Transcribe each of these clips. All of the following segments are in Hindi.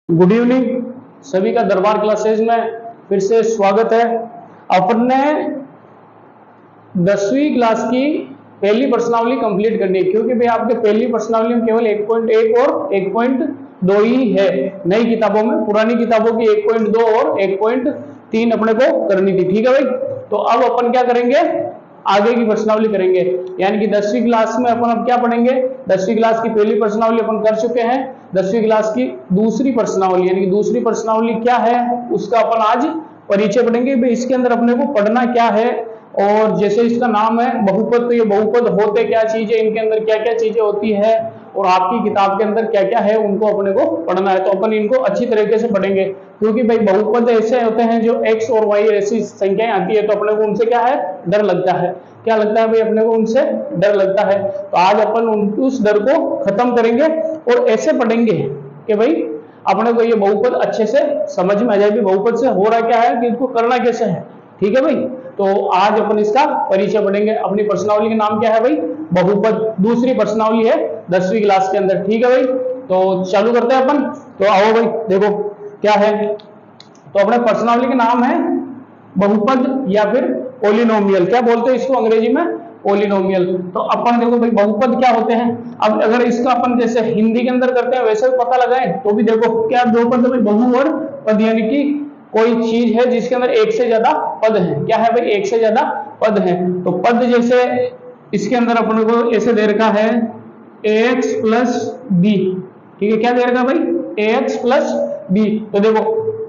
गुड इवनिंग सभी का दरबार क्लासेज में फिर से स्वागत है। अपन ने 10वीं क्लास की पहली प्रश्नावली कंप्लीट करनी है, क्योंकि भाई आपके पहली प्रश्नावली में केवल 1.1 और 1.2 ही है नई किताबों में। पुरानी किताबों की 1.2 और 1.3 अपने को करनी थी। ठीक है भाई, तो अब अपन क्या करेंगे, आगे की प्रश्नावली करेंगे। यानी कि 10वीं क्लास में अपन अब क्या पढ़ेंगे, 10वीं क्लास की पहली प्रश्नावली अपन कर चुके हैं। 10वीं क्लास की दूसरी प्रश्नावली, यानी कि दूसरी प्रश्नावली क्या है उसका अपन आज परिचय पढ़ेंगे। भाई इसके अंदर अपने को पढ़ना क्या है, और जैसे इसका नाम है बहुपद, तो ये बहुपद होते क्या चीज है, इनके अंदर क्या क्या चीजें होती है, और आपकी किताब के अंदर क्या क्या है उनको अपने को पढ़ना है। तो अपन इनको अच्छी तरीके से पढ़ेंगे, क्योंकि भाई बहुपद ऐसे होते हैं जो x और y ऐसी संख्याएं आती है, तो अपने को उनसे क्या है, डर लगता है। क्या लगता है भाई, अपने को उनसे डर लगता है। तो आज अपन उस डर को खत्म करेंगे और ऐसे पढ़ेंगे कि भाई अपने को ये बहुपद अच्छे से समझ में आ जाए, बहुपद से हो रहा क्या है कि इनको करना कैसे है। ठीक है भाई, तो आज अपन इसका परिचय पढ़ेंगे। अपनी प्रश्नावली का नाम क्या है भाई, बहुपद। दूसरी प्रश्नावली है 10वीं क्लास के अंदर। ठीक है भाई, तो चालू करते हैं अपन। तो आओ भाई, देखो क्या है। तो अपने प्रश्नावली का नाम है बहुपद या फिर पोलिनोमियल। क्या बोलते हैं इसको अंग्रेजी में, पोलिनोमियल। तो अपन देखो भाई बहुपद क्या होते हैं। अब अगर इसका अपन जैसे हिंदी के अंदर करते हैं वैसे भी पता लगाएं तो भी देखो क्या दो पद, बहु और पद, यानी कि कोई चीज है जिसके अंदर एक से ज्यादा पद है। क्या है भाई, एक से ज्यादा पद है। तो पद जैसे इसके अंदर अपने को ऐसे दे रखा है ax प्लस बी। ठीक है, क्या दे रखा भाई, ax प्लस बी। तो देखो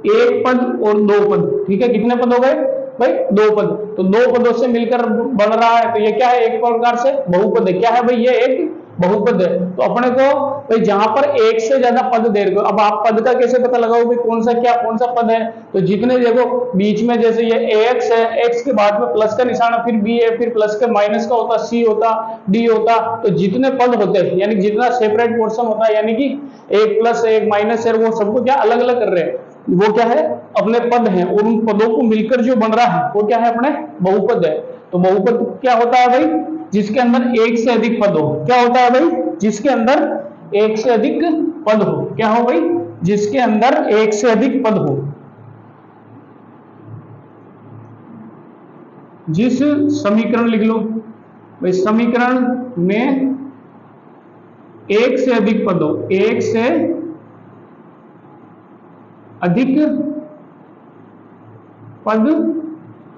एक पद और दो पद, ठीक है, कितने पद हो गए भाई, दो पद। तो दो पदों से मिलकर बन रहा है, तो ये क्या है, एक प्रकार से बहुपद है। क्या है भाई, ये एक बहुपद है। तो अपने को भाई जहां पर एक से ज्यादा पद दे रहे हो, अब आप पद का कैसे पता लगाओ भाई, कौन सा क्या कौन सा पद है। तो जितने देखो बीच में जैसे ये ax है, x के बाद में प्लस का निशान, फिर b है, फिर प्लस के माइनस का होता, c होता, d होता। तो जितने पद होते हैं, यानी जितना सेपरेट पोर्शन होता है, यानी कि एक प्लस एक माइनस है, वो सबको क्या अलग अलग कर रहे हैं, वो क्या है, अपने पद हैं। और उन पदों को मिलकर जो बन रहा है वो क्या है, अपने बहुपद है। तो बहुपद क्या होता है भाई, जिसके अंदर एक से अधिक पद हो। क्या होता है भाई, जिसके अंदर एक से अधिक पद हो। क्या हो भाई, जिसके अंदर एक से अधिक पद हो। जिस समीकरण लिख लो भाई, समीकरण में एक से अधिक पद हो, एक से अधिक पद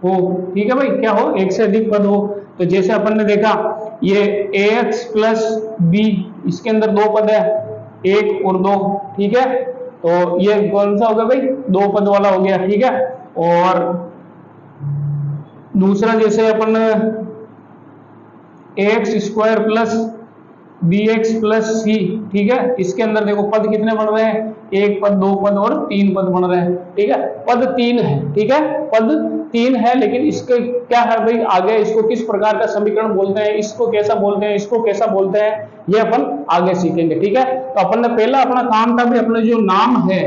हो। ठीक है भाई, क्या हो, एक से अधिक पद हो। तो जैसे अपन ने देखा ये ax प्लस बी, इसके अंदर दो पद है, एक और दो। ठीक है, तो ये कौन सा हो गया भाई, दो पद वाला हो गया। ठीक है, और दूसरा जैसे अपन ax square plus bx plus c, ठीक है, इसके अंदर देखो पद कितने बन रहे हैं, एक पद, दो पद और तीन पद बन रहे हैं। ठीक है, पद तीन है। ठीक है, पद तीन है, लेकिन इसके क्या है भाई, आगे इसको किस प्रकार का समीकरण बोलते हैं, इसको कैसा बोलते हैं, इसको कैसा बोलते हैं, ये अपन आगे सीखेंगे। ठीक है, तो अपन ने पहला अपना काम था भाई, अपना जो नाम है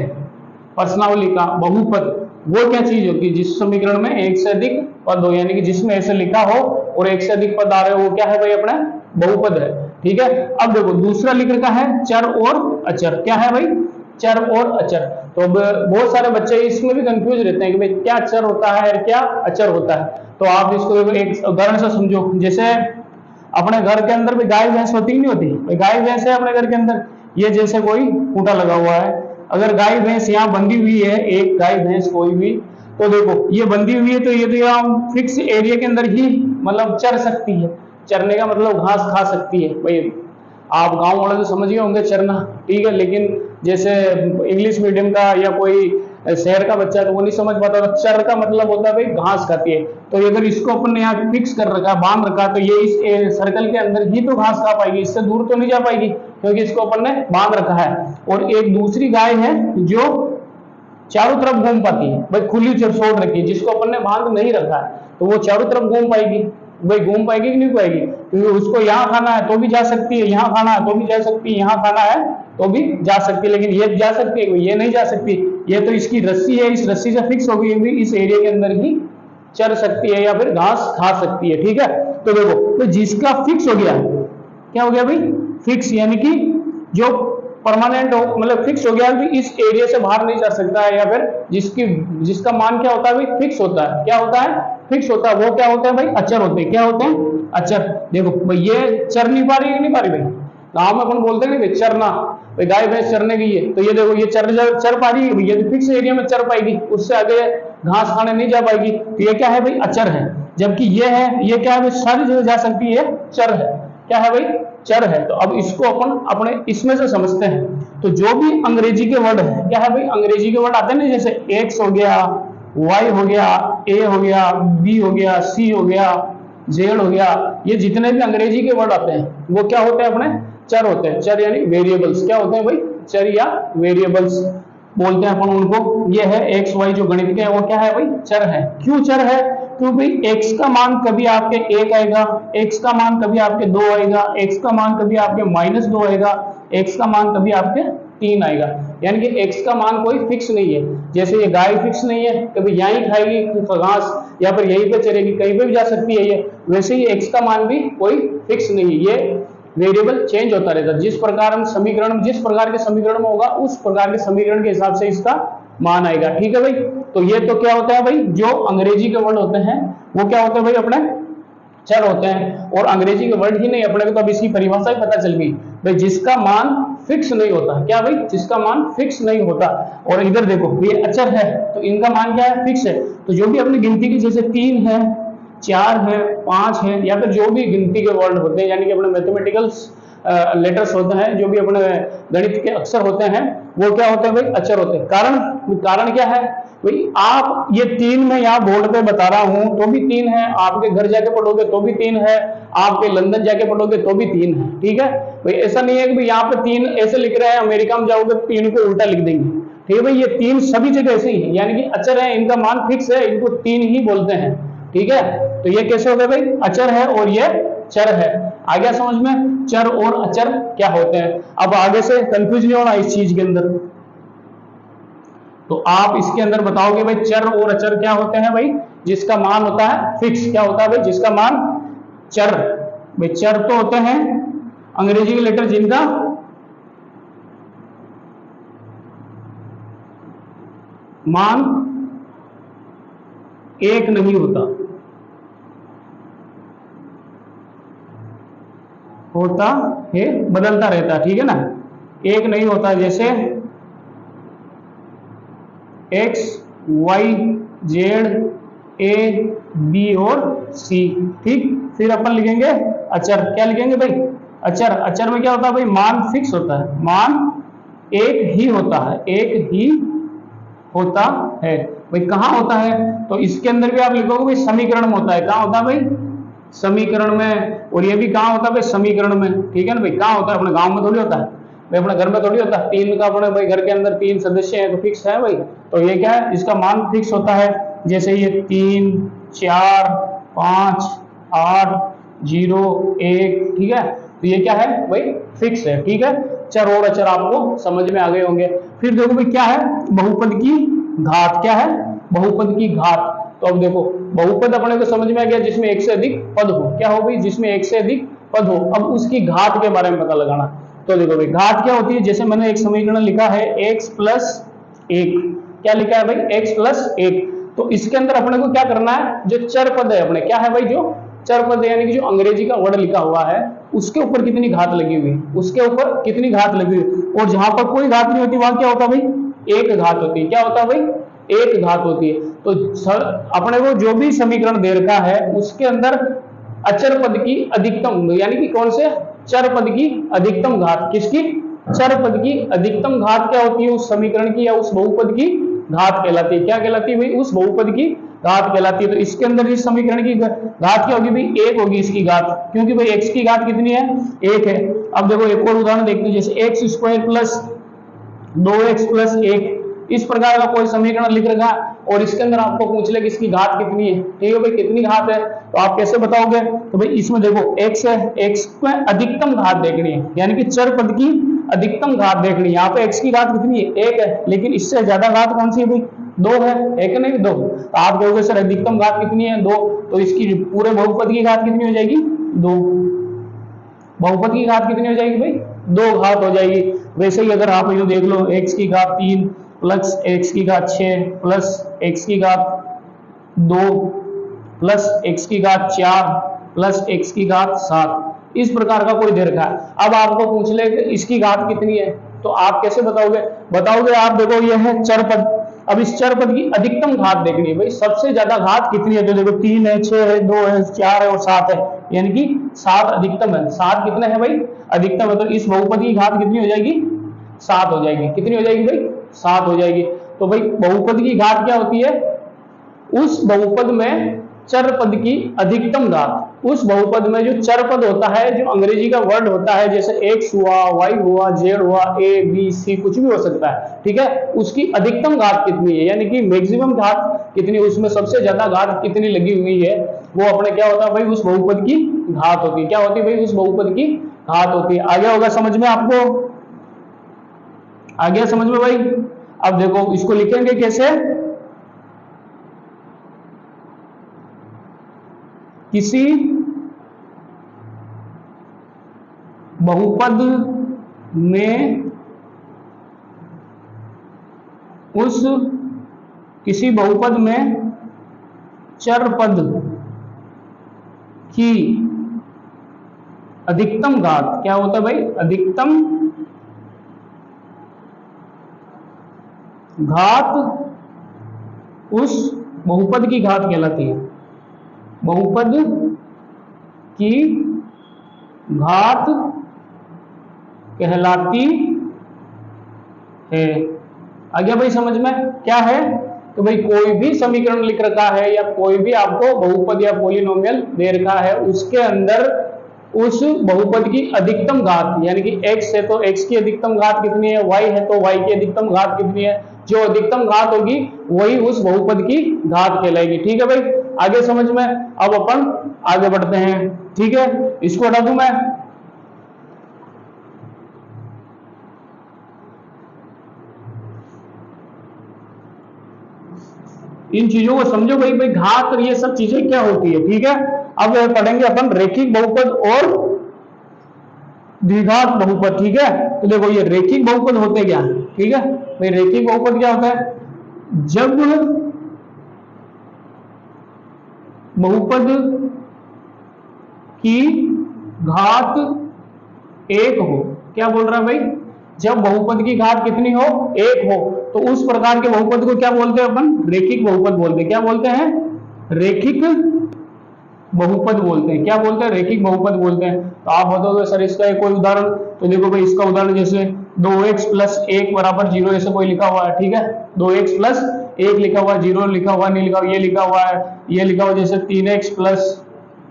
प्रश्नावली का बहुपद, वो क्या चीज होती है, जिस समीकरण में एक से अधिक पद हो, यानी कि जिसमें ऐसे लिखा हो और एक से अधिक पद आ रहे हो, वो क्या है भाई, अपना बहुपद है। ठीक है, अब देखो दूसरा लिख रखा है चर और अचर। क्या है भाई, चर और अचर। तो बहुत सारे बच्चे इसमें भी कंफ्यूज रहते हैं कि भाई क्या चर होता है और क्या अचर होता है। तो आप इसको एक उदाहरण से समझो। जैसे अपने घर के अंदर भी गाय भैंस होती नहीं होती, गाय भैंस है अपने घर के अंदर, ये जैसे कोई खूंटा लगा हुआ है, अगर गाय भैंस यहाँ बंधी हुई है, एक गाय भैंस कोई भी, तो देखो ये बंधी हुई है, तो ये तो यहाँ फिक्स एरिया के अंदर ही मतलब चर सकती है। चरने का मतलब घास खा सकती है भाई। आप गांव वाले तो समझ गए होंगे चरना, ठीक है, लेकिन जैसे इंग्लिश मीडियम का या कोई शहर का बच्चा तो वो नहीं समझ पाता। तो चर का मतलब होता है भाई घास खाती है। तो अगर इसको अपन ने यहाँ फिक्स कर रखा, बांध रखा, तो ये इस सर्कल के अंदर ही तो घास खा पाएगी, इससे दूर तो नहीं जा पाएगी, क्योंकि इसको अपन ने बांध रखा है। और एक दूसरी गाय है जो चारों तरफ घूम पाती है भाई, खुली छोड़ रखी है, जिसको अपन ने बांध नहीं रखा है, तो वो चारों तरफ घूम पाएगी भाई, घूम पाएगी कि नहीं पाएगी, क्योंकि उसको यहाँ खाना है तो भी जा सकती है, यहाँ खाना है तो भी जा सकती है, यहाँ खाना है तो भी जा सकती है, लेकिन ये जा सकती है, ये नहीं जा सकती। ये तो इसकी रस्सी है, इस रस्सी से फिक्स होगी, इस एरिया के अंदर ही चर सकती है या फिर घास खा सकती है। ठीक है, तो देखो, तो जिसका फिक्स हो गया, क्या हो गया भाई, फिक्स, यानी कि जो परमानेंट हो, मतलब फिक्स हो गया भी इस एरिया से बाहर नहीं जा सकता है, या फिर जिसका मान क्या होता है भाई, फिक्स होता है। क्या होता है, फिक्स होता है। वो क्या होता है भाई, अचर होते हैं। क्या होते हैं, अचर। देखो भाई ये चर नहीं पा रही है कि नहीं पा रही भाई, गाँव में अपन बोलते हैं ना चरना, भाई गाय भैंस चरने गई है, तो ये देखो ये चर पा रही है, ये फिक्स एरिया में चर पाएगी, उससे आगे घास खाने नहीं जा पाएगी, तो ये क्या है भाई, अचर है। जबकि ये है, ये क्या है भाई, सारी जगह जा सकती है, चर है। क्या है भाई, चर है। तो अब इसको अपन अपने इसमें से समझते हैं। तो जो भी अंग्रेजी के वर्ड है, क्या है भाई, अंग्रेजी के वर्ड आते हैं ना, जैसे एक्स हो गया, वाई हो गया, ए हो गया, बी हो गया, सी हो गया, जेड हो गया, ये जितने भी अंग्रेजी के वर्ड आते हैं वो क्या होते हैं, अपने चर होते हैं। चर यानी वेरिएबल्स। क्या होते हैं भाई, चर या वेरिएबल्स बोलते हैं अपन उनको। ये है एक्स वाई जो गणित के है, वो क्या है भाई, चर है। क्यों चर है, क्योंकि x का मान कभी आपके 1 आएगा, x का मान कभी आपके 2 आएगा, x का मान कभी आपके -2 आएगा, x का मान कभी आपके 3 आएगा। यानी कि x का मान कोई फिक्स नहीं है। जैसे ये गाय फिक्स नहीं है, कभी यहीं खाएगी घास या फिर यहीं पे चलेगी, कहीं पे भी जा सकती है ये, वैसे ही x का मान भी कोई फिक्स नहीं है, ये वेरिएबल चेंज होता रहता है। जिस प्रकार हम समीकरण, जिस प्रकार के समीकरण में होगा उस प्रकार के समीकरण के हिसाब से इसका मान आएगा। ठीक है भाई, तो ये तो क्या होता है भाई, जो अंग्रेजी के वर्ड होते हैं वो क्या होते हैं भाई, अपने चर होते हैं। और अंग्रेजी के वर्ड ही नहीं, अपने को तो अब इसकी परिभाषा ही पता चल गई भाई, जिसका मान फिक्स नहीं होता। क्या भाई, जिसका मान फिक्स नहीं होता। और इधर देखो ये अचर है, तो इनका मान क्या है, फिक्स है। तो जो भी अपनी गिनती की, जैसे 3 है, 4 है, 5 है, या फिर जो भी गिनती के वर्ड होते हैं, यानी कि अपने मैथमेटिकल्स लेटर्स होते हैं, जो भी अपने गणित के अक्षर होते हैं, वो क्या होते हैं भाई, अचर होते हैं। कारण क्या है भाई, आप ये 3 मैं यहाँ बोर्ड पे बता रहा हूं तो भी 3 है, आपके घर जाके पढ़ोगे तो भी 3 है, आपके लंदन जाके पढ़ोगे तो भी 3 है। ठीक है भाई, ऐसा नहीं है कि यहाँ पे 3 ऐसे लिख रहे हैं, अमेरिका में जाओगे तो 3 को उल्टा लिख देंगे। ठीक है भाई, ये 3 सभी जगह ऐसे ही है, यानी कि अचर है, इनका मान फिक्स है, इनको 3 ही बोलते हैं। ठीक है, तो ये कैसे हो गए भाई, अचर है और ये चर है। आ गया समझ में, चर और अचर क्या होते हैं। अब आगे से कंफ्यूज नहीं होना इस चीज के अंदर। तो आप इसके अंदर बताओगे भाई, चर और अचर क्या होते हैं भाई, जिसका मान होता है फिक्स। क्या होता है भाई, जिसका मान चर। भाई चर तो होते हैं अंग्रेजी के लेटर जिनका मान 1 नहीं होता है, बदलता रहता है। ठीक है ना, 1 नहीं होता। जैसे x, y, z, a, b और c। ठीक, फिर अपन लिखेंगे अचर। क्या लिखेंगे भाई, अचर। अचर में क्या होता है भाई, मान फिक्स होता है, मान 1 ही होता है, 1 ही होता है। भाई कहाँ होता है, तो इसके अंदर भी आप लिखोगे भाई समीकरण में होता है। कहाँ होता है भाई, समीकरण में। और ये भी कहाँ होता है भाई, समीकरण में। ठीक है ना भाई, कहाँ होता है, अपने गांव में थोड़ी होता है भाई, अपने घर में थोड़ी होता है। 3 का अपने भाई घर के अंदर 3 सदस्य हैं तो फिक्स है भाई, तो ये क्या है, इसका मान फिक्स होता है। जैसे ये 3, 4, 5, 8, 0, 1। ठीक है, तो ये क्या है भाई, फिक्स है। ठीक है, चर और अचर आपको समझ में आ गए होंगे। फिर देखो भाई क्या है, बहुपद की घात। क्या है, बहुपद की घात। तो अब देखो बहुपद अपने को समझ में आ गया, जिसमें 1 से अधिक पद हो। क्या हो भाई, जिसमें 1 से अधिक पद हो। अब उसकी घात के बारे में पता लगाना। तो देखो भाई घात क्या होती है, जैसे मैंने एक समीकरण लिखा है x + 1। क्या लिखा है भाई, x + 1। तो इसके अंदर अपने को क्या करना है, जो चर पद है अपने, क्या है भाई, जो चर पद है, यानी कि जो अंग्रेजी का वर्ड लिखा हुआ है उसके ऊपर कितनी घात लगी हुई, उसके ऊपर कितनी घात लगी हुई। और जहां पर कोई घात नहीं होती वहां क्या होता है भाई, 1 घात होती है। क्या होता है भाई, 1 घात होती है। तो अपने को जो भी समीकरण दे रखा है उसके अंदर अचर पद की अधिकतम, यानी कि कौन से, चर पद की अधिकतम घात। किसकी, चर पद की अधिकतम घात क्या होती है, उस समीकरण की या उस बहुपद की घात कहलाती है। क्या कहलाती है भाई, उस बहुपद की घात कहलाती है। तो इसके अंदर इस समीकरण की घात क्या होगी भाई, 1 होगी इसकी घात, क्योंकि भाई x की घात कितनी है, 1 है। अब देखो एक और उदाहरण देखते हैं, जैसे x² + 2x + 1। इस प्रकार का कोई समीकरण लिख रखा और इसके अंदर आपको पूछ ले कि इसकी घात कितनी है। ठीक है भाई, कितनी घात है, तो आप कैसे बताओगे। तो भाई इसमें देखो x है, x को अधिकतम घात देखनी है, यानी कि चर पद की अधिकतम घात देखनी है। यहाँ पे x की घात कितनी है, 1 है, लेकिन इससे ज्यादा घात कौन सी है भाई, 2 है। 1 नहीं 2। तो आप कहोगे सर अधिकतम घात कितनी है, 2। तो इसकी पूरे बहुपद की घात कितनी हो जाएगी, 2। बहुपद की घात कितनी हो जाएगी भाई, 2 घात हो जाएगी। वैसे ही अगर आप यूं देख लो x की घात 3 प्लस x की घात 6 प्लस x की घात 2 प्लस x की घात 4 प्लस x की घात 7, इस प्रकार का कोई दे रखा है। अब आपको पूछ ले कि इसकी घात कितनी है, तो आप कैसे बताओगे आप देखो ये है चर पद। अब इस चर पद की अधिकतम घात देखनी है भाई, सबसे ज्यादा घात कितनी है, तो देखो 3 है, 6 है, 2 है, 4 है और 7 है, यानी कि 7 अधिकतम है। 7 कितने है भाई, अधिकतम है, तो इस बहुपद की घात कितनी हो जाएगी, 7 हो जाएगी। कितनी हो जाएगी भाई, 7 हो जाएगी। तो भाई बहुपद की घात क्या होती है, उस बहुपद में चर पद की अधिकतम घात। उस बहुपद में जो चर पद होता है, जो अंग्रेजी का वर्ड होता है, जैसे x हुआ, y हुआ, z हुआ, a b c कुछ भी हो सकता है, ठीक है, उसकी अधिकतम घात कितनी है, यानी कि मैक्सिमम घात कितनी, उसमें सबसे ज्यादा घात कितनी लगी हुई है, वो अपने क्या होता है भाई, उस बहुपद की घात होती है। क्या होती है भाई, उस बहुपद की घात होती है। आ गया होगा समझ में आपको, आ गया समझ में भाई। अब देखो इसको लिखेंगे कैसे, किसी बहुपद में किसी बहुपद में चर पद की अधिकतम घात क्या होता है भाई, अधिकतम घात उस बहुपद की घात कहलाती है। बहुपद की घात कहलाती है। आ गया भाई समझ में, क्या है कि भाई कोई भी समीकरण लिख रखा है या कोई भी आपको बहुपद या पॉलिनोमियल दे रखा है, उसके अंदर उस बहुपद की अधिकतम घात, यानी कि x है तो x की अधिकतम घात कितनी है, y है तो y की अधिकतम घात कितनी है, जो अधिकतम घात होगी वही उस बहुपद की घात कहलाएगी। ठीक है भाई, आगे समझ में। अब अपन आगे बढ़ते हैं, ठीक है, इसको हटा दूं मैं। इन चीजों को समझो भाई, घात और ये सब चीजें क्या होती है, ठीक है। अब पढ़ेंगे अपन रेखिक बहुपद और द्विघात बहुपद, ठीक है। तो देखो ये रेखिक बहुपद होते क्या, ठीक है भाई, रेखिक बहुपद क्या होता है, जब बहुपद की घात 1 हो, क्या बोल रहा है भाई, जब बहुपद की घात कितनी हो, 1 हो, तो उस प्रकार के बहुपद को क्या बोलते हैं अपन, रेखिक बहुपद बोलते हैं। क्या बोलते हैं, रेखिक बहुपद बोलते हैं। क्या बोलते हैं, रेखिक बहुपद बोलते हैं। तो आप बताओगे सर इसका एक कोई उदाहरण, तो देखो भाई इसका उदाहरण जैसे 2x + 1 = 0 ऐसे कोई लिखा हुआ है, ठीक है, 2x + 1 लिखा हुआ है, 0 लिखा हुआ नहीं लिखा हुआ, ये लिखा हुआ है, ये लिखा हुआ जैसे 3x +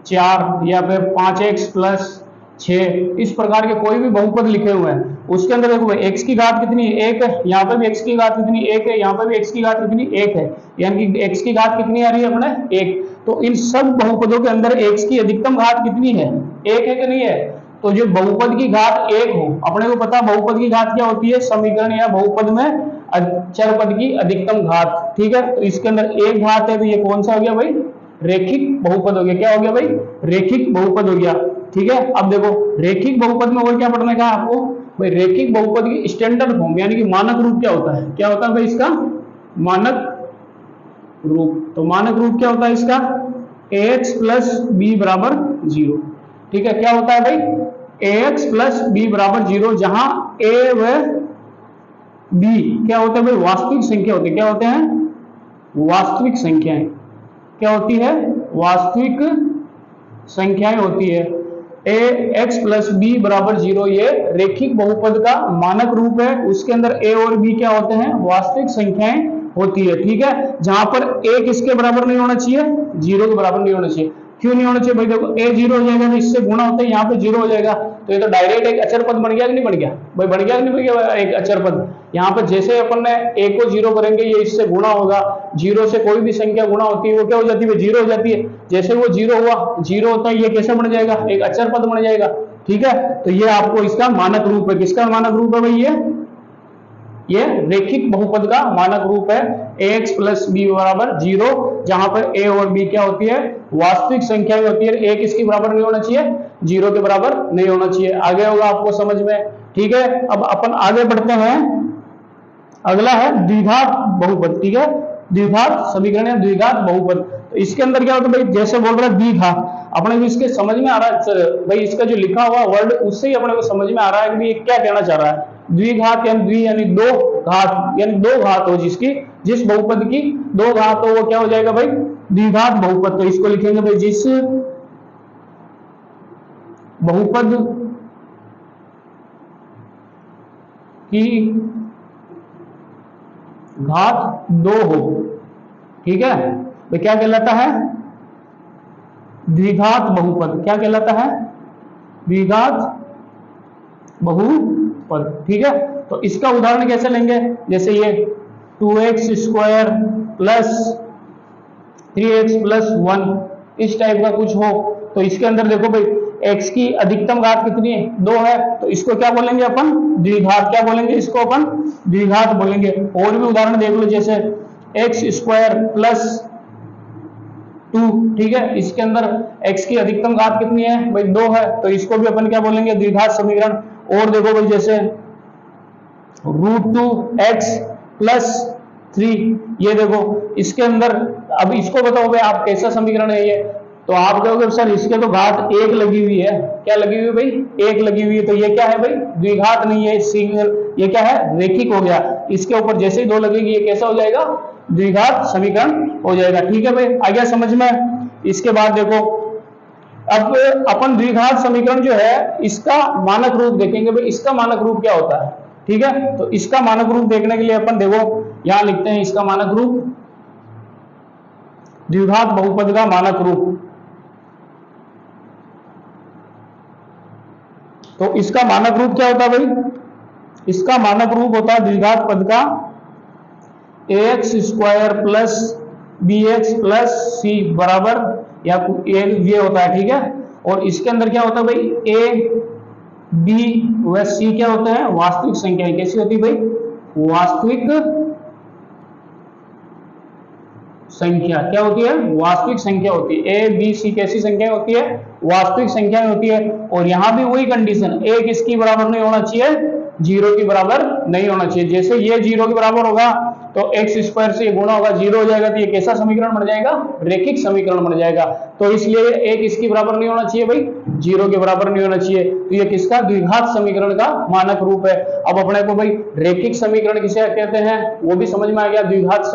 4 या फिर 5x + 6, इस प्रकार के कोई भी बहुपद लिखे हुए हैं, उसके अंदर देखो x की घात कितनी है, 1 है, यहाँ पे भी x की घात कितनी 1 है, यहाँ पे भी x की घात कितनी 1 है, यानी कि x की घात कितनी आ रही है अपने 1। तो इन सब बहुपदों के अंदर x की अधिकतम घात कितनी है, 1 है कि नहीं है। तो जो बहुपद की घात 1 हो, अपने को पता बहुपद की घात क्या होती है, समीकरण या बहुपद में चर पद की अधिकतम घात, ठीक है। तो इसके अंदर 1 घात है, तो ये कौन सा हो गया भाई, रेखिक बहुपद हो गया। क्या हो गया भाई, रेखिक बहुपद हो गया, ठीक है। अब देखो रेखिक बहुपद में और क्या पढ़ने का आपको भाई, रेखिक बहुपद की स्टैंडर्ड फॉर्म यानी कि मानक रूप क्या होता है, क्या होता है भाई इसका मानक रूप। तो मानक रूप क्या होता है इसका, ax + b = 0, ठीक है। क्या होता है भाई, ax + b = 0, जहां a व b क्या होते हैं भाई, वास्तविक संख्या होती है। क्या होते हैं, वास्तविक संख्याएं। क्या होती है, वास्तविक संख्याएं होती है। ax + b = 0 ये रेखिक बहुपद का मानक रूप है। उसके अंदर a और b क्या होते हैं, वास्तविक संख्याएं होती है, ठीक है। जहां पर a किसके बराबर नहीं होना चाहिए, 0 के बराबर नहीं होना चाहिए। क्यों नहीं होना चाहिए भाई, देखो a 0 हो जाएगा तो इससे गुणा होते हैं, यहाँ पे 0 हो जाएगा, तो ये तो डायरेक्ट एक अचर पद बन गया कि नहीं बन गया भाई, बन गया कि नहीं बन गया एक अचर पद। यहाँ पे जैसे अपन ने a को 0 करेंगे, ये इससे गुणा होगा, 0 से कोई भी संख्या गुणा होती है वो क्या हो जाती है, 0 हो जाती है। जैसे वो 0 हुआ, 0 होता है, ये कैसे बन जाएगा, एक अचर पद बन जाएगा, ठीक है। तो ये आपको इसका मानक रूप है। किसका मानक रूप है भाई, ये रेखिक बहुपद का मानक रूप है, ax + b = 0, जहां पर a और b क्या होती है, वास्तविक संख्या होती है। a किसके बराबर नहीं होना चाहिए, 0 के बराबर नहीं होना चाहिए। आगे होगा आपको समझ में, ठीक है, अब अपन आगे बढ़ते हैं। अगला है द्विघात बहुपद। ठीक है, द्विघात समीकरण या द्विघात बहुपद। तो इसके अंदर क्या होता है भाई, जैसे बोल रहा है द्विघात, अपने को इसके समझ में आ रहा है भाई, इसका जो लिखा हुआ वर्ड उससे ही अपने को समझ में आ रहा है कि ये क्या कहना चाह रहा है। द्विघात यानी द्वि यानी दो घात, यानी दो घात हो जिसकी, जिस बहुपद की दो घात हो वो क्या हो जाएगा भाई, द्विघात बहुपद। तो इसको लिखेंगे भाई, जिस बहुपद की घात दो हो, ठीक है, तो क्या कहलाता है, द्विघात बहुपद। क्या कहलाता है, द्विघात बहुपद। ठीक है, तो इसका उदाहरण कैसे लेंगे, जैसे ये 2x square plus 3x plus 1 इस टाइप का कुछ हो, तो इसके अंदर देखो भाई x की अधिकतम घात कितनी है, 2 है, तो इसको क्या बोलेंगे अपन, द्विघात। क्या बोलेंगे इसको अपन, द्विघात बोलेंगे। और भी उदाहरण देख लो, जैसे x स्क्वायर प्लस 2, ठीक है, इसके अंदर x की अधिकतम घात कितनी है भाई, 2 है, तो इसको भी अपन क्या बोलेंगे, द्विघात समीकरण। और देखो भाई जैसे √2x प्लस 3, ये देखो इसके अंदर, अब इसको बताओ भाई आप कैसा समीकरण है ये, तो आप कहोगे सर इसके तो घात 1 लगी हुई है। क्या लगी हुई है भाई, 1 लगी हुई है, तो ये क्या है भाई, द्विघात नहीं है, सिंगल, ये क्या है, रेखिक हो गया। इसके ऊपर जैसे ही 2 लगेगी ये कैसा हो जाएगा, द्विघात समीकरण हो जाएगा। ठीक है भाई, आ गया समझ में। इसके बाद देखो, अब अपन द्विघात समीकरण जो है इसका मानक रूप देखेंगे भाई, इसका मानक रूप क्या होता है। ठीक है, तो इसका मानक रूप देखने के लिए अपन देखो यहां लिखते हैं इसका मानक रूप, द्विघात बहुपद का मानक रूप। तो इसका मानक रूप क्या होता है भाई, इसका मानक रूप होता है द्विघात पद का ax square plus bx plus c बराबर, या ये होता है। ठीक है, और इसके अंदर क्या होता है भाई, a b व c क्या होते हैं, वास्तविक संख्याएं। कैसी होती है भाई, वास्तविक संख्या। क्या होती है, वास्तविक संख्या होती है। ए बी सी कैसी संख्या होती है, वास्तविक संख्या होती है। और यहां भी वही कंडीशन, ए किसकी बराबर नहीं होना चाहिए, 0 के बराबर नहीं होना चाहिए। जैसे ये 0 के बराबर होगा तो x स्क्वायर से गुणा होगा, 0 हो जाएगा, तो ये कैसा समीकरण बन जाएगा, रेखिक समीकरण बन जाएगा। तो इसलिए a किसकी बराबर नहीं होना चाहिए भाई, 0 के बराबर नहीं होना चाहिए। तो ये किसका, द्विघात समीकरण का मानक रूप है। अब अपने को भाई रेखिक समीकरण किसे कहते हैं वो भी समझ में आ गया, द्विघात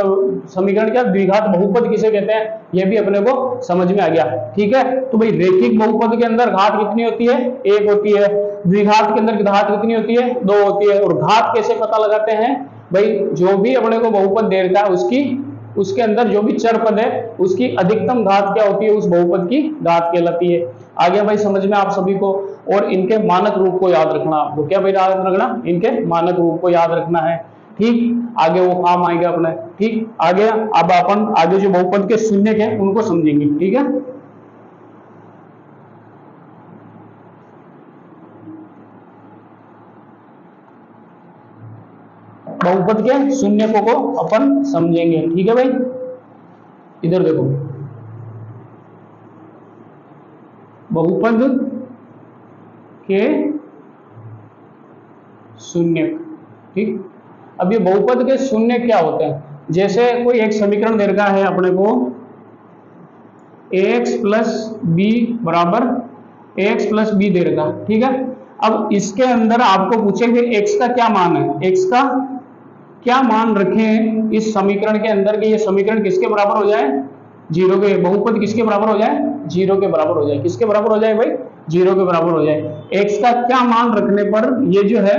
समीकरण क्या, द्विघात बहुपद किसे कहते हैं ये भी अपने को समझ में आ गया। ठीक है, तो भाई रेखिक बहुपद के अंदर घात कितनी होती है, 1 होती है। द्विघात के अंदर घात कितनी होती है, 2 होती है। और घात कैसे पता लगाते हैं भाई, जो भी अपने को बहुपद दे रखा है उसके अंदर जो भी चर पद है उसकी अधिकतम घात क्या होती है, उस बहुपद की घात कहलाती है। आ गया भाई समझ में आप सभी को। और इनके मानक रूप को याद रखना आपको, क्या भाई याद रखना, इनके मानक रूप को याद रखना है। ठीक, आगे वो काम आएगा अपने। ठीक, आ गया। अब अपन आगे जो बहुपद के शून्य है उनको समझेंगे। ठीक है, बहुपद के शून्यकों को अपन समझेंगे। ठीक है भाई, इधर देखो, बहुपद के शून्यक। ठीक, अब ये बहुपद के शून्य क्या होते हैं, जैसे कोई एक समीकरण दे रखा है अपने को, ax प्लस बी बराबर ax प्लस बी दे रखा। ठीक है, अब इसके अंदर आपको पूछेंगे x का क्या मान है, x का क्या मान रखें इस समीकरण के अंदर कि ये समीकरण किसके बराबर हो जाए, 0 के, बहुपद किसके बराबर हो जाए, 0 के बराबर हो जाए। किसके बराबर हो जाए भाई, 0 के बराबर हो जाए। x का क्या मान रखने पर ये जो है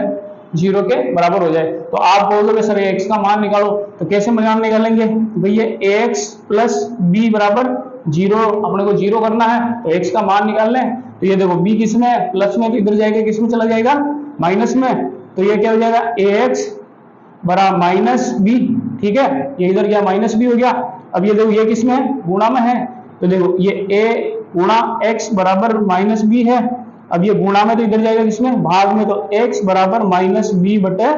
0 के बराबर हो जाए। तो आप बोलोगे सर x का मान निकालो, तो कैसे मान निकालेंगे भाई, ये ax प्लस b बराबर 0, अपने को 0 करना है तो x का मान निकाल लें। तो ये देखो b किस में है, प्लस में, तो इधर जाएगा किस में चला जाएगा, माइनस में। तो ये क्या हो जाएगा, ax बराबर माइनस बी। ठीक है, ये इधर गया माइनस बी हो गया। अब ये देखो ये किस में है, गुणा में है, तो देखो ये a गुणा x बराबर माइनस बी है। अब ये गुणा में, तो इधर जाएगा किसमें, भाग में, तो x बराबर माइनस बी बटे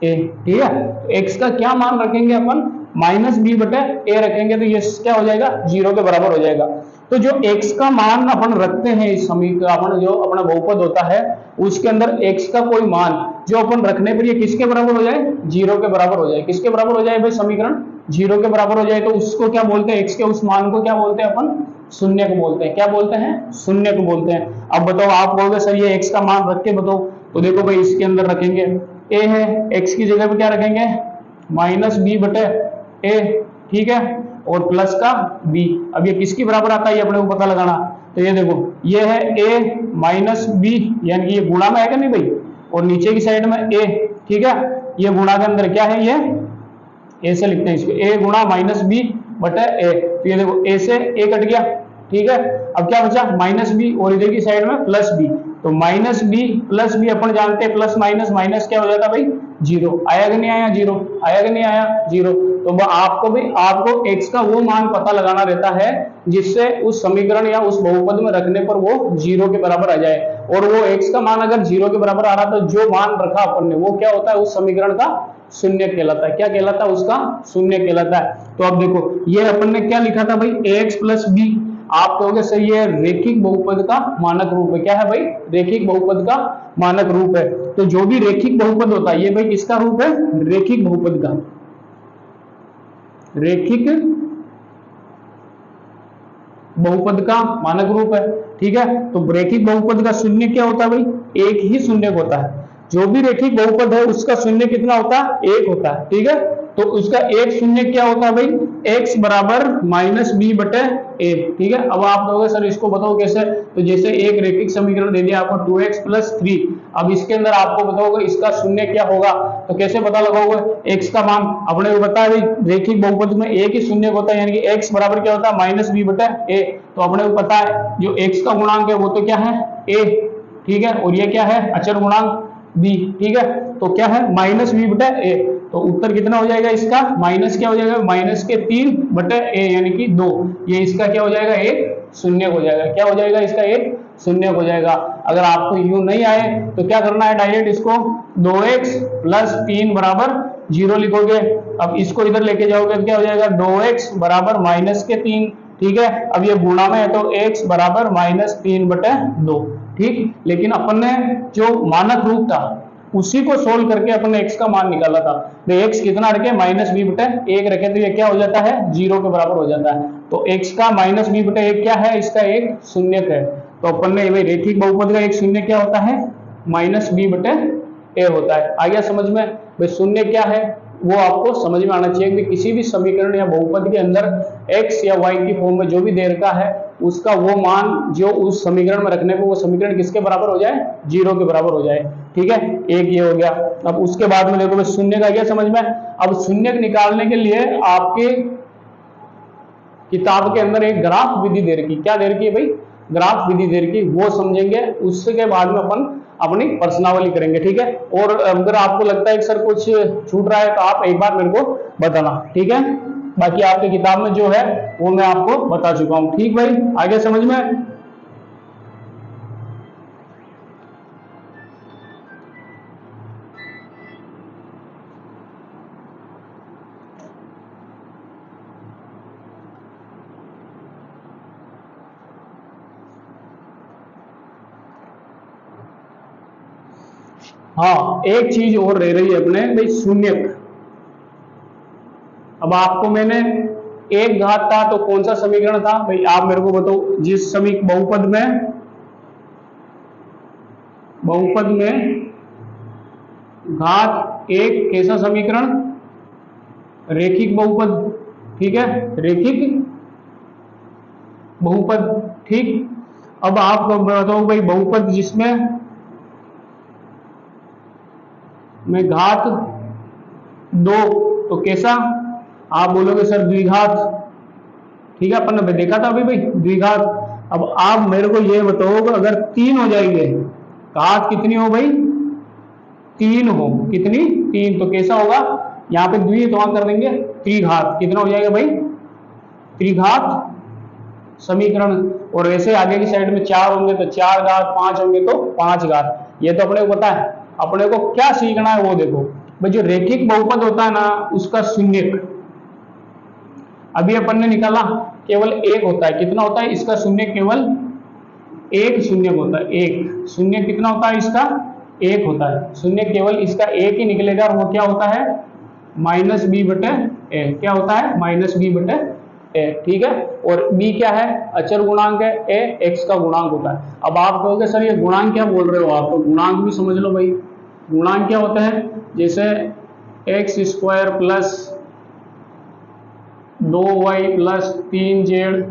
ए। ठीक है, तो x का क्या मान रखेंगे अपन, माइनस बी बटे ए रखेंगे, तो ये क्या हो जाएगा, 0 के बराबर हो जाएगा। तो जो x का मान अपन रखते हैं इस समीकरण, अपन जो अपना बहुपद होता है उसके अंदर x का कोई मान जो अपन रखने पर ये किसके बराबर हो जाए, 0 के बराबर हो जाए। किसके बराबर हो जाए भाई, समीकरण 0 के बराबर हो जाए तो उसको क्या बोलते हैं, x के उस मान को क्या बोलते हैं अपन, शून्य को बोलते हैं। क्या बोलते हैं, शून्य को बोलते हैं। अब बताओ, आप बोलोगे सर ये x का मान रख के बताओ, तो देखो भाई इसके अंदर रखेंगे a है, x की जगह पे क्या रखेंगे, माइनस बी बटे a, ठीक है, और प्लस का b। अब ये किसके बराबर आता है ये अपने को पता लगाना। तो ये देखो ये है a माइनस बी, यानी कि ये गुणा में है क्या नहीं भाई, और नीचे की साइड में a, ठीक है, ये गुणा के अंदर क्या है, ये a से लिखते हैं इसको, a गुणा माइनस बी बटे a। तो ये देखो a से a कट गया, ठीक है। अब क्या बचा, माइनस बी, और इधर की साइड में प्लस बी। तो माइनस बी प्लस बी अपन जानते हैं, प्लस माइनस माइनस क्या हो जाता है भाई, 0। आया कि नहीं आया 0, आया कि नहीं आया 0। तो आपको x का वो मान पता लगाना रहता है जिससे उस समीकरण या उस बहुपद में रखने पर वो 0 के बराबर आ जाए। और वो x का मान अगर 0 के बराबर आ रहा तो जो मान रखा अपन ने वो क्या होता है, उस समीकरण का शून्य कहलाता है। क्या कहलाता है, उसका शून्य कहलाता है। तो अब देखो ये अपन ने क्या लिखा था भाई, ax प्लस बी। आप कहोगे सर ये रेखिक बहुपद का मानक रूप है। क्या है भाई, रेखिक बहुपद का मानक रूप है। तो जो भी रेखिक बहुपद होता है ये भाई किसका रूप है, रेखिक बहुपद का, रेखिक बहुपद का मानक रूप है, ठीक है। तो रेखिक बहुपद का शून्य क्या होता है भाई, एक ही शून्य होता है। जो भी रेखिक बहुपद है उसका शून्य कितना होता है, एक होता है, ठीक है। तो उसका एक शून्य क्या होता है भाई, x बराबर माइनस बी बटे ए, ठीक है। अब आप कहोगे सर इसको बताओ कैसे, तो जैसे एक रेखिक समीकरण दे दिया आपको 2x प्लस 3, अब इसके अंदर आपको बताओगे इसका शून्य क्या होगा, तो कैसे पता लगाओगे, x का मान अपने को पता है भाई रेखिक बहुपद में एक ही शून्य होता है, यानी कि x बराबर क्या होता है, माइनस बी बटे ए। तो अपने को पता है जो x का गुणांक है वो तो क्या है, a, ठीक है, और ये क्या है, अचर गुणांक b, ठीक है। तो क्या है, माइनस बी बटे ए। तो उत्तर कितना हो जाएगा इसका, माइनस क्या हो जाएगा, माइनस के 3 बटे ए यानी कि 2। ये इसका क्या हो जाएगा, एक शून्य हो जाएगा। क्या हो जाएगा, इसका एक शून्य हो जाएगा। अगर आपको यूं नहीं आए तो क्या करना है, डायरेक्ट इसको 2x प्लस 3 बराबर 0 लिखोगे। अब इसको इधर लेके जाओगे क्या हो जाएगा, 2x बराबर माइनस के 3, ठीक है। अब ये गुणा में है तो x बराबर माइनस 3 बटे 2, ठीक। लेकिन अपन ने जो मानक रूप था उसी को सोल्व करके अपन ने x का मान निकाला था। तो x कितना रखे, माइनस बी बटे 1 रखे, तो ये क्या हो जाता है, 0 के बराबर हो जाता है। तो x का माइनस बी बटे 1 क्या है, इसका एक शून्य है। तो अपन ने भाई रेखिक बहुपद का एक शून्य क्या होता है, माइनस बी बटे ए होता है। आ गया समझ में, भाई शून्य क्या है वो आपको समझ में आना चाहिए कि किसी भी समीकरण या बहुपद के अंदर x या y की फॉर्म में जो भी दे रखा है उसका वो मान जो उस समीकरण में रखने को वो समीकरण किसके बराबर हो जाए, 0 के बराबर हो जाए, ठीक है। एक ये हो गया। अब उसके बाद में देखो शून्य का क्या समझ में। अब शून्य निकालने के लिए आपके किताब के अंदर एक ग्राफ विधि दे रखी, क्या दे रखी है भाई, ग्राफ विधि दे रखी, वो समझेंगे। उसके बाद में अपन अपनी प्रश्नावली करेंगे, ठीक है। और अगर आपको लगता है कि सर कुछ छूट रहा है तो आप एक बार मेरे को बताना, ठीक है। बाकी आपके किताब में जो है वो मैं आपको बता चुका हूं, ठीक भाई। आगे समझ में। हाँ, एक चीज और रह रही है अपने भाई, शून्यक। अब आपको मैंने एक घात था तो कौन सा समीकरण था भाई, आप मेरे को बताओ। जिस बहुपद में घात एक कैसा समीकरण, रेखिक बहुपद, ठीक है, रेखिक बहुपद, ठीक। अब आप बताओ भाई बहुपद जिसमें में घात 2 तो कैसा, आप बोलोगे सर द्विघात, ठीक है, अपन ने देखा था अभी भाई द्विघात। अब आप मेरे को ये बताओ अगर 3 हो जाएंगे, घात कितनी हो भाई, 3 हो, कितनी, 3, तो कैसा होगा, यहाँ पे द्वि तो वहां कर देंगे, त्रिघात कितना हो जाएगा भाई, त्रिघात समीकरण। और ऐसे आगे की साइड में 4 होंगे तो 4 घात, 5 होंगे तो 5 घात। ये तो अपने को पता है। अपने को क्या सीखना है वो देखो भाई, जो रेखिक बहुपद होता है ना उसका शून्यक। अभी अपन ने निकाला केवल एक होता है। कितना होता है इसका शून्य? केवल एक शून्य होता है। एक शून्य कितना होता है इसका? एक होता है। शून्य केवल इसका एक ही निकलेगा और वो क्या होता है? माइनस बी बटे ए। क्या होता है? माइनस बी बटे ए। ठीक है। और b क्या है? अचर गुणांक है। a x का गुणांक होता है। अब आप कहोगे सर ये गुणांक क्या बोल रहे हो आप? तो गुणांक भी समझ लो भाई। गुणांक क्या होता है? जैसे x square plus 2y plus 3z,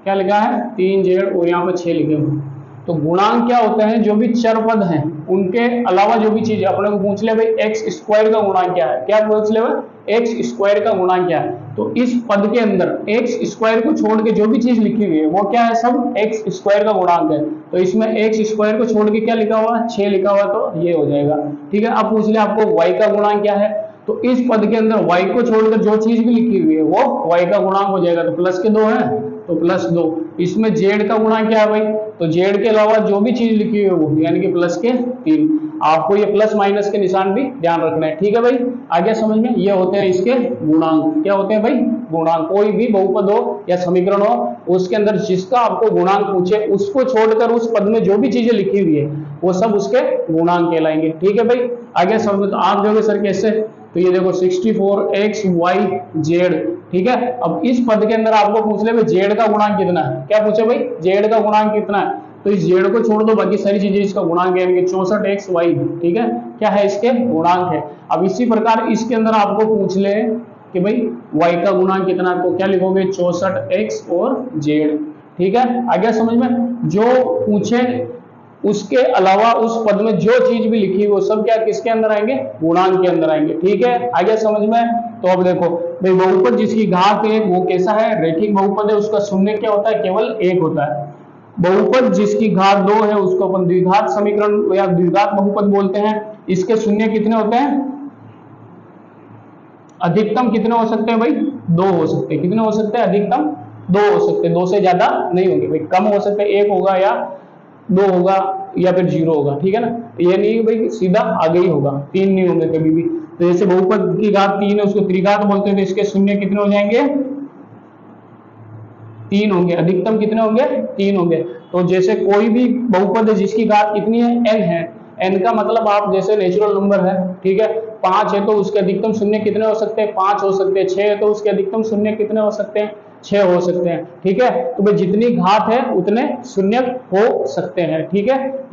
क्या लिखा है? 3z और यहाँ पे 6 लिखे हुए। तो गुणांक क्या होते हैं? जो भी चर पद हैं उनके अलावा जो भी चीज अपने को पूछ ले भाई एक्स स्क्वायर का गुणांक क्या है? क्या पूछ ले भाई? एक्स स्क्वायर का गुणांक क्या है? तो इस पद के अंदर एक्स स्क्वायर को छोड़ के जो भी चीज लिखी हुई है वो क्या है? सब एक्स स्क्वायर का गुणांक है। तो इसमें एक्स स्क्वायर को छोड़ के क्या लिखा हुआ है? 6 लिखा हुआ, तो ये हो जाएगा। ठीक है। अब पूछ ले आपको y का गुणांक क्या है? तो इस पद के अंदर y को छोड़कर जो चीज भी लिखी हुई है वो y का गुणांक हो जाएगा। तो प्लस के 2 है तो प्लस 2। इसमें z का गुणांक क्या है भाई? तो z के अलावा जो भी चीज लिखी हुई है वो यानी कि प्लस के 3। आपको ये प्लस माइनस के निशान भी ध्यान रखना है। ठीक है भाई, आगे समझ में। ये होते हैं इसके गुणांक। क्या होते हैं भाई? गुणांक। कोई भी बहुपद हो या समीकरण हो उसके अंदर जिसका आपको गुणांक पूछे उसको छोड़कर उस पद में जो भी चीजें लिखी हुई है वो सब उसके गुणांक कहलाएंगे। ठीक है भाई, आगे समझ में। तो आप देखोगे सर कैसे? तो ये देखो 64xyz। ठीक है। अब इस पद के अंदर आपको पूछ ले भाई z का गुणांक कितना है? क्या पूछे भाई? z का गुणांक कितना है? तो इस z को छोड़ दो, बाकी सारी चीजें इसका गुणांक है, 64xy। ठीक है, क्या है? इसके गुणांक है। अब इसी प्रकार इसके अंदर आपको पूछ ले कि भाई y का गुणांक कितना है, तो क्या लिखोगे? 64x और z। ठीक है, आगे समझ में। जो पूछे उसके अलावा उस पद में जो चीज भी लिखी वो सब क्या किसके अंदर आएंगे? गुणांक के अंदर आएंगे। ठीक है, आगे समझ में। तो अब देखो भाई बहुपद जिसकी घात एक वो कैसा है? रैखिक बहुपद है, उसका शून्य क्या होता है? केवल एक होता है। बहुपद जिसकी घात 2 है उसको अपन द्विघात समीकरण या द्विघात बहुपद बोलते हैं। इसके शून्य कितने होते हैं? अधिकतम कितने हो सकते हैं भाई? 2 हो सकते हैं। कितने हो सकते हैं? अधिकतम 2 हो सकते हैं। 2 से ज्यादा नहीं होंगे भाई। कम हो सकते हैं, 1 होगा या 2 होगा या फिर 0 होगा। ठीक है ना, ये नहीं भाई सीधा आगे ही होगा, 3 नहीं होंगे कभी भी। तो जैसे बहुपद की घात 3 है उसको त्रिघात बोलते हैं, तो इसके शून्य कितने हो जाएंगे? 3 होंगे। अधिकतम कितने होंगे? 3 होंगे। तो जैसे कोई भी बहुपद है जिसकी घात कितनी है? n है। n का मतलब आप जैसे नेचुरल नंबर है, ठीक है, 5 है तो उसके अधिकतम शून्य कितने हो सकते हैं? 5 हो सकते हैं। 6 है तो उसके अधिकतम शून्य कितने हो सकते हैं? 6 हो सकते हैं। ठीक है, तो भाई जितनी घात है उतने शून्य हो सकते हैं। ठीक है।